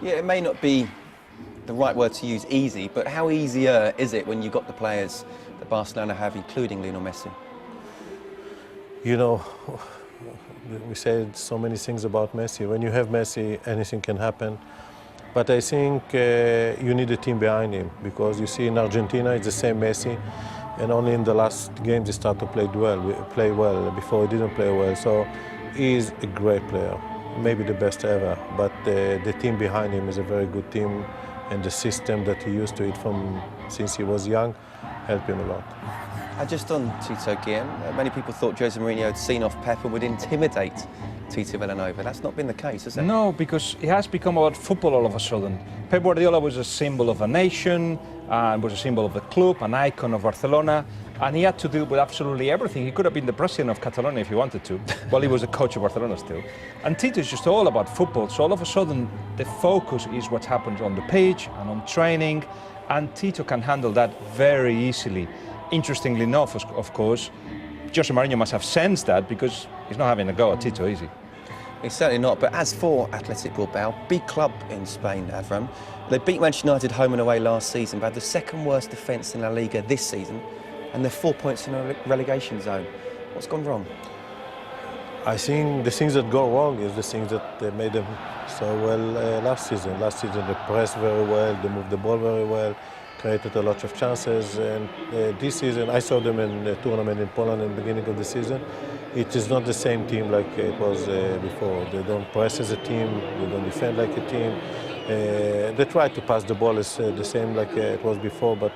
Yeah, it may not be the right word to use, easy, but how easier is it when you've got the players that Barcelona have, including Lionel Messi? You know, we said so many things about Messi. When you have Messi, anything can happen. But I think you need a team behind him, because you see in Argentina it's the same Messi, and only in the last games he started to play well. Before he didn't play well. So he's a great player, maybe the best ever. But the team behind him is a very good team, and the system that he used to it from since he was young helped him a lot. Just on Tito Guillem, many people thought Jose Mourinho had seen off Pep and would intimidate Tito Vilanova. That's not been the case, has it? No, because it has become about football all of a sudden. Pep Guardiola was a symbol of a nation, was a symbol of the club, an icon of Barcelona, and he had to deal with absolutely everything. He could have been the president of Catalonia if he wanted to. Well, he was a coach of Barcelona still. And Tito is just all about football, so all of a sudden the focus is what happens on the pitch and on training, and Tito can handle that very easily. Interestingly enough, of course, Jose Mourinho must have sensed that, because he's not having a go at Tito, is he? He's certainly not, but as for Athletic Bilbao, big club in Spain, Avram, they beat Manchester United home and away last season, but had the second worst defence in La Liga this season, and they're 4 points in a relegation zone. What's gone wrong? I think the things that go wrong is the things that made them so well last season. Last season they pressed very well, they moved the ball very well, created a lot of chances, and this season I saw them in a tournament in Poland at the beginning of the season. It is not the same team like it was before. They don't press as a team, they don't defend like a team. They try to pass the ball as the same like it was before, but...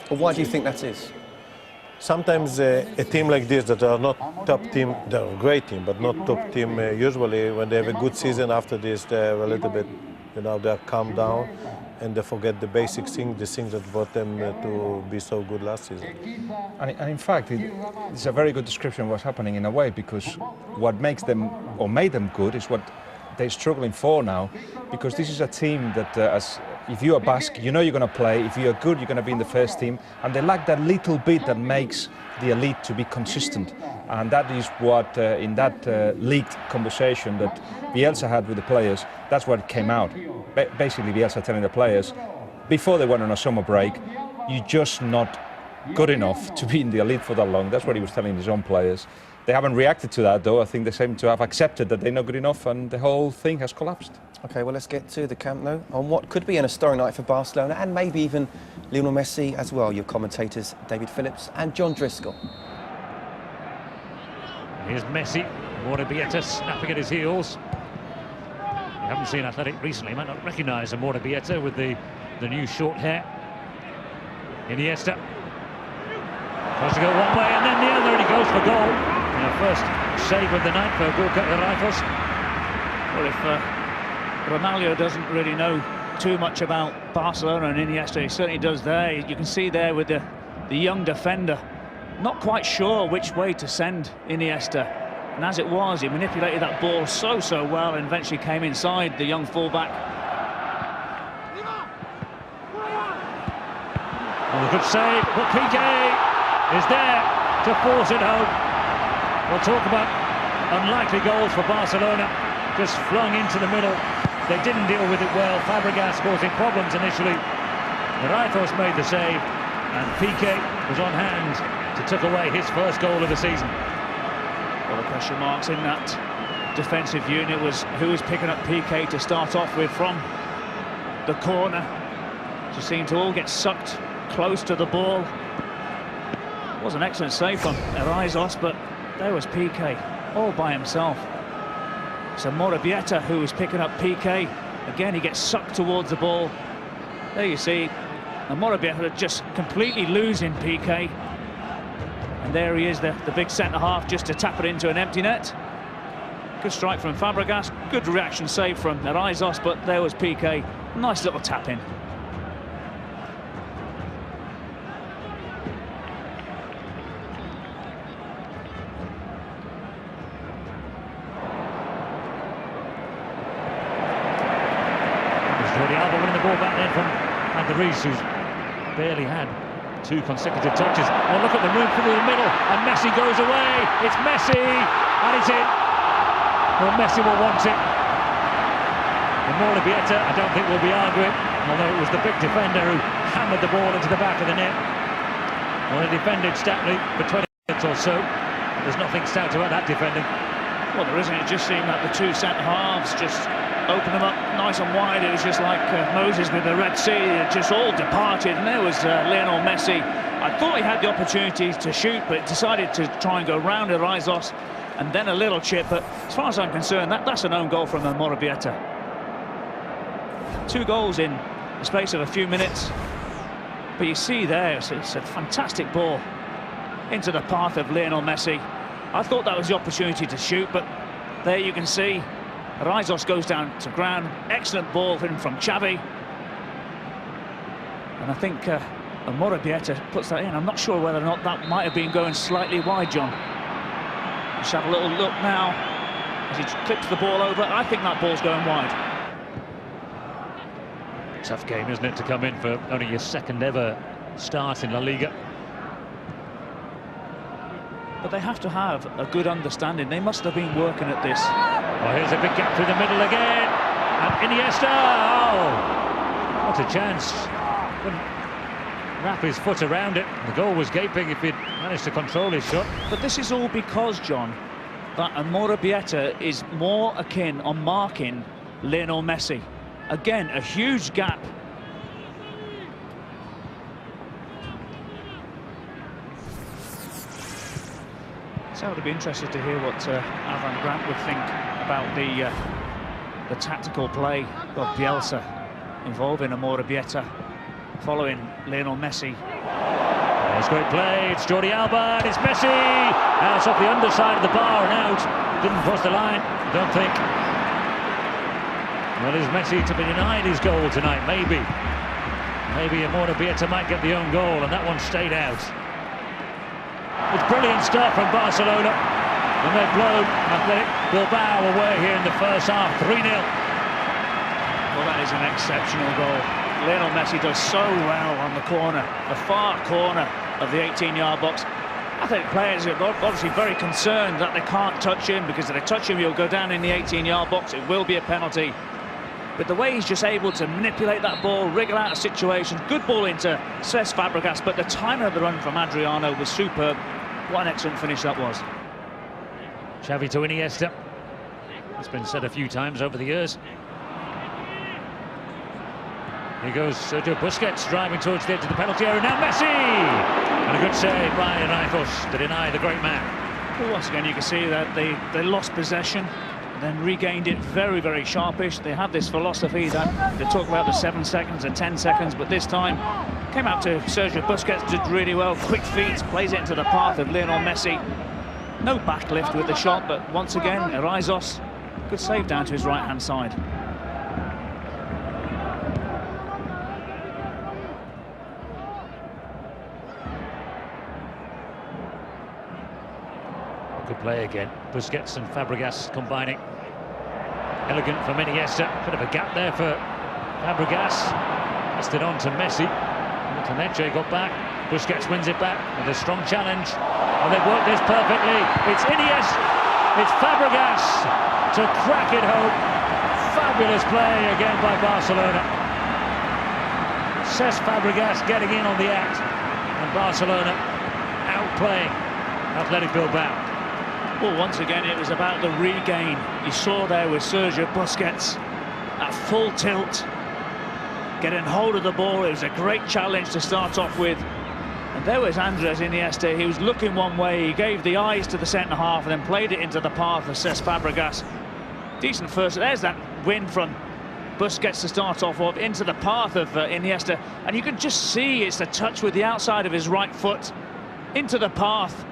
Well, why do you think that is? Sometimes a team like this that are not top team, they're a great team, but not top team, usually when they have a good season after this, they're a little bit, you know, they're calmed down, and they forget the basic things, the things that brought them to be so good last season. And in fact, it's a very good description of what's happening in a way, because what makes them, or made them good, is what they're struggling for now, because this is a team that, if you're a Basque, you know you're going to play. If you're good, you're going to be in the first team, and they lack that little bit that makes the elite to be consistent, and that is what, in that leaked conversation that Bielsa had with the players, that's what came out. Basically, Bielsa telling the players, before they went on a summer break, you're just not good enough to be in the elite for that long. That's what he was telling his own players. They haven't reacted to that, though. I think they seem to have accepted that they're not good enough, and the whole thing has collapsed. OK, well, let's get to the Camp Nou on what could be an historic night for Barcelona, and maybe even Lionel Messi as well. Your commentators, David Phillips and John Driscoll. Here's Messi, Morabieta snapping at his heels. You haven't seen Athletic recently, might not recognise a Morabieta with the new short hair. Iniesta tries to go one way and then the other, and he goes for goal. First save of the night for goalkeeper Rifles. Well, if Ramalho doesn't really know too much about Barcelona and Iniesta, he certainly does there. You can see there with the young defender, not quite sure which way to send Iniesta. And as it was, he manipulated that ball so well, and eventually came inside the young fullback. Well, a good save, but Piqué is there to force it home. We'll talk about unlikely goals for Barcelona, just flung into the middle. They didn't deal with it well. Fabregas causing problems initially. Rifles made the save, and Piqué was on hand to tuck away his first goal of the season. Well, the question marks in that defensive unit was who was picking up Piqué to start off with from the corner. Just seemed to all get sucked close to the ball. It was an excellent save from Erizos, but there was Piqué all by himself. So Morabieta, who was picking up Piqué, again he gets sucked towards the ball. There you see, and Morabieta just completely losing Piqué. And there he is, the big centre-half, just to tap it into an empty net. Good strike from Fabregas, good reaction save from Erizos, but there was Piqué. Nice little tap-in. Who's barely had 2 consecutive touches. Oh, look at the room through the middle, and Messi goes away. It's Messi, and it's in. Well, Messi will want it. The Morabieta, I don't think we'll be arguing, although it was the big defender who hammered the ball into the back of the net. Well, he defended stoutly for 20 minutes or so. There's nothing stout about that defending. Well, there isn't. It just seemed like the two centre-halves just opened them up nice and wide. It was just like Moses with the Red Sea. It just all departed, and there was Lionel Messi. I thought he had the opportunity to shoot, but decided to try and go round Resumen, and then a little chip. But as far as I'm concerned, that's an own goal from Morabieta. 2 goals in the space of a few minutes. But you see there, it's a fantastic ball into the path of Lionel Messi. I thought that was the opportunity to shoot, but there you can see Resumen goes down to ground. Excellent ball from Xavi. And I think Morabieta puts that in. I'm not sure whether or not that might have been going slightly wide, John. Let's have a little look now as he clips the ball over. I think that ball's going wide. Tough game, isn't it, to come in for only your second ever start in La Liga. But they have to have a good understanding. They must have been working at this. Oh, here's a big gap through the middle again. And Iniesta! Oh, what a chance. Couldn't wrap his foot around it. The goal was gaping if he'd managed to control his shot. But this is all because, John, that Morabieta is more akin on marking Lionel Messi. Again, a huge gap. So I would be interested to hear what Avram Grant would think about the tactical play of Bielsa involving Morabieta following Lionel Messi. It's great play, it's Jordi Alba, and it's Messi! Now it's off the underside of the bar and out. Didn't cross the line, I don't think. Well, is Messi to be denied his goal tonight? Maybe. Maybe Morabieta might get the own goal, and that one stayed out. It's brilliant stuff from Barcelona, and they've blown Athletic Bilbao away here in the first half, 3-0. Well, that is an exceptional goal. Lionel Messi does so well on the corner, the far corner of the 18-yard box. Athletic players are obviously very concerned that they can't touch him, because if they touch him, he'll go down in the 18-yard box. It will be a penalty. But the way he's just able to manipulate that ball, wriggle out of situations, good ball into Cesc Fabregas, but the timing of the run from Adriano was superb. What an excellent finish that was. Xavi to Iniesta. It's been said a few times over the years. Here goes Sergio Busquets driving towards the edge of the penalty area. Now Messi! And a good save by Resumen to deny the great man. Well, once again, you can see that they lost possession, then regained it very, very sharpish. They have this philosophy that they talk about the 7 seconds and 10 seconds, but this time came out to Sergio Busquets, did really well, quick feet, plays it into the path of Lionel Messi. No backlift with the shot, but once again, Resumen, good save down to his right-hand side. Good play again. Busquets and Fabregas combining. Elegant from Iniesta. Bit of a gap there for Fabregas. Passed it on to Messi. Neche got back. Busquets wins it back with a strong challenge. And they've worked this perfectly. It's Iniesta. It's Fabregas to crack it home. Fabulous play again by Barcelona. Cesc Fabregas getting in on the act. And Barcelona outplaying Athletic Bilbao. Well, once again, it was about the regain. You saw there with Sergio Busquets at full tilt, getting hold of the ball. It was a great challenge to start off with. And there was Andres Iniesta. He was looking one way. He gave the eyes to the centre-half and then played it into the path of Cesc Fabregas. Decent first. There's that win from Busquets to start off with, into the path of Iniesta. And you can just see it's a touch with the outside of his right foot into the path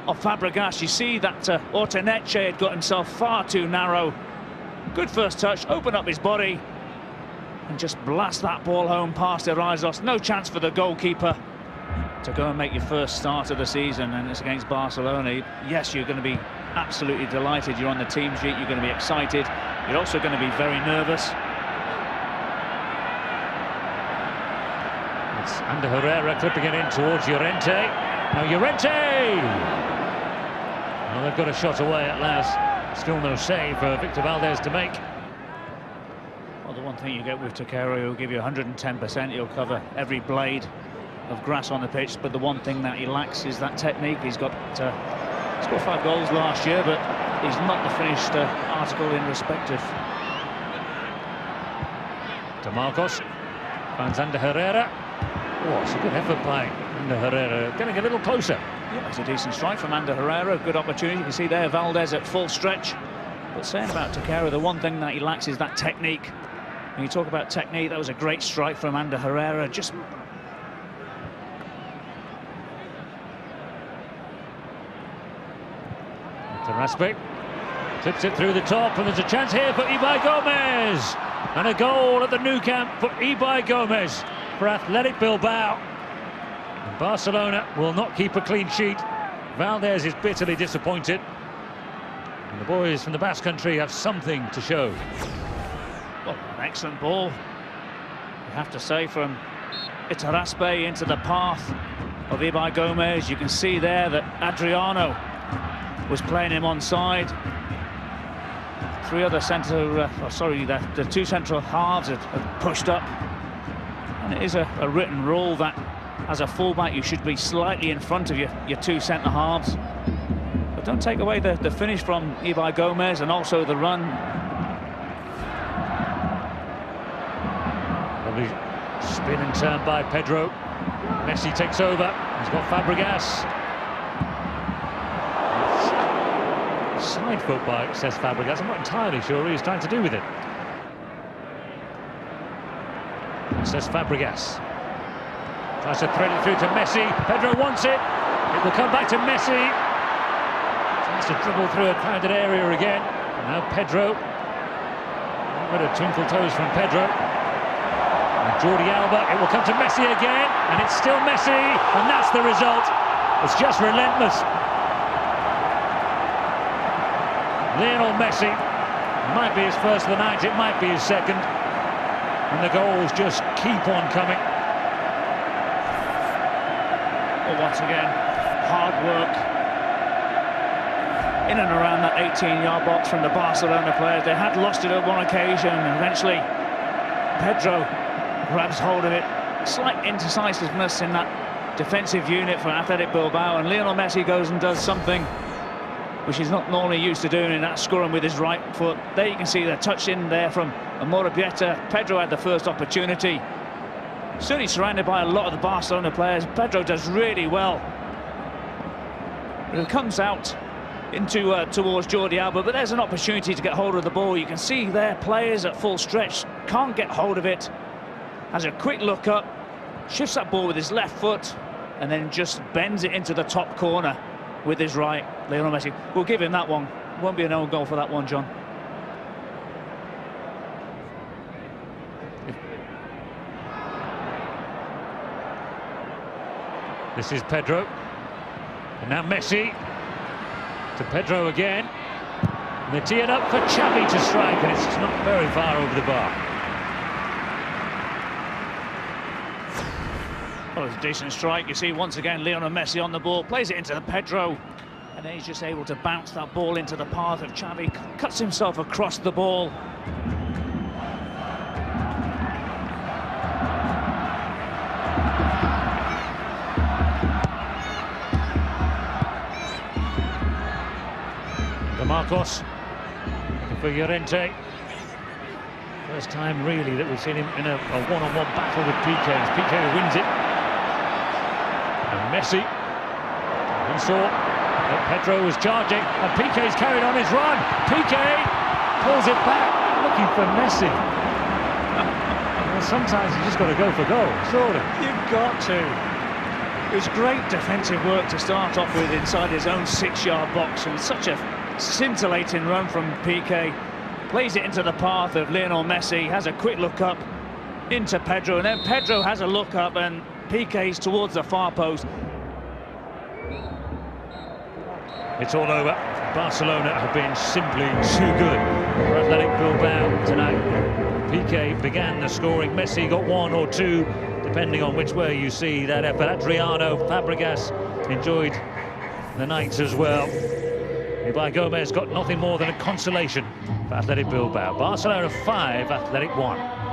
of Fabregas. You see that Neche had got himself far too narrow. Good first touch, open up his body and just blast that ball home past Resumen. No chance for the goalkeeper to go and make your first start of the season, and it's against Barcelona. Yes, you're going to be absolutely delighted. You're on the team sheet, you're going to be excited. You're also going to be very nervous. It's Ander Herrera clipping it in towards Llorente. Now Llorente! Well, they've got a shot away at last. Still no save for Victor Valdez to make. one thing you get with Takero, he'll give you 110%. He'll cover every blade of grass on the pitch, but the one thing that he lacks is that technique. He's got scored 5 goals last year, but he's not the finished article in respect of. To Marcos, finds Ander Herrera. Oh, it's a good effort by Ander Herrera, getting a little closer. Yeah, it's a decent strike from Ander Herrera, good opportunity. You can see there Valdez at full stretch. But saying about Takero, the one thing that he lacks is that technique. When you talk about technique, that was a great strike from Ander Herrera. Just Raspe tips it through the top, and there's a chance here for Ibai Gomez, and a goal at the Nou Camp for Ibai Gomez for Athletic Bilbao. And Barcelona will not keep a clean sheet. Valdez is bitterly disappointed, and the boys from the Basque Country have something to show. well, an excellent ball, you have to say, from Itarraspe into the path of Ibai Gomez. You can see there that Adriano was playing him onside. The 2 central halves have pushed up, and it is a written rule that as a fullback you should be slightly in front of your 2 centre halves. But don't take away the finish from Ibai Gomez, and also the run. Lovely spin and turn by Pedro. Messi takes over. He's got Fabregas. Side foot by, says Fabregas. I'm not entirely sure what he's trying to do with it. Says Fabregas. Tries to thread it through to Messi. Pedro wants it. It will come back to Messi. Tries to dribble through a crowded area again. And now Pedro. A bit of twinkle toes from Pedro. And Jordi Alba. It will come to Messi again. And it's still Messi. And that's the result. It's just relentless. Lionel Messi, might be his first of the night, it might be his second, and the goals just keep on coming. Well, once again, hard work in and around that 18-yard box from the Barcelona players. They had lost it at one occasion, and eventually Pedro grabs hold of it. Slight indecisiveness in that defensive unit for Athletic Bilbao, and Lionel Messi goes and does something which he's not normally used to doing in that scoring with his right foot. There you can see the touch in there from Amorebieta. Pedro had the first opportunity. Certainly surrounded by a lot of the Barcelona players. Pedro does really well. But it comes out into towards Jordi Alba, but there's an opportunity to get hold of the ball. You can see there players at full stretch, can't get hold of it. Has a quick look up, shifts that ball with his left foot, and then just bends it into the top corner with his right. Lionel Messi, we'll give him that one. Won't be an own goal for that one, John. This is Pedro, and now Messi to Pedro again. And they tee it up for Xavi to strike, and it's not very far over the bar. Well, it's a decent strike. You see once again Lionel Messi on the ball, plays it into the Pedro, and then he's just able to bounce that ball into the path of Xavi, cuts himself across the ball. Marcos looking for Llorente. First time really that we've seen him in a one-on-one battle with PK. It's PK who wins it. And Messi, we saw that Pedro was charging, and PK's carried on his run. PK pulls it back, looking for Messi. Well, sometimes you just got to go for goal, surely. You've got to. It was great defensive work to start off with inside his own 6-yard box, and such a scintillating run from PK. Plays it into the path of Lionel Messi, has a quick look up into Pedro, and then Pedro has a look up, and PK's towards the far post. It's all over. Barcelona have been simply too good for Athletic Bilbao tonight. PK began the scoring. Messi got 1 or 2, depending on which way you see that effort. Adriano, Fabregas enjoyed the night as well. Ibai Gomez got nothing more than a consolation for Athletic Bilbao. Barcelona 5, Athletic 1.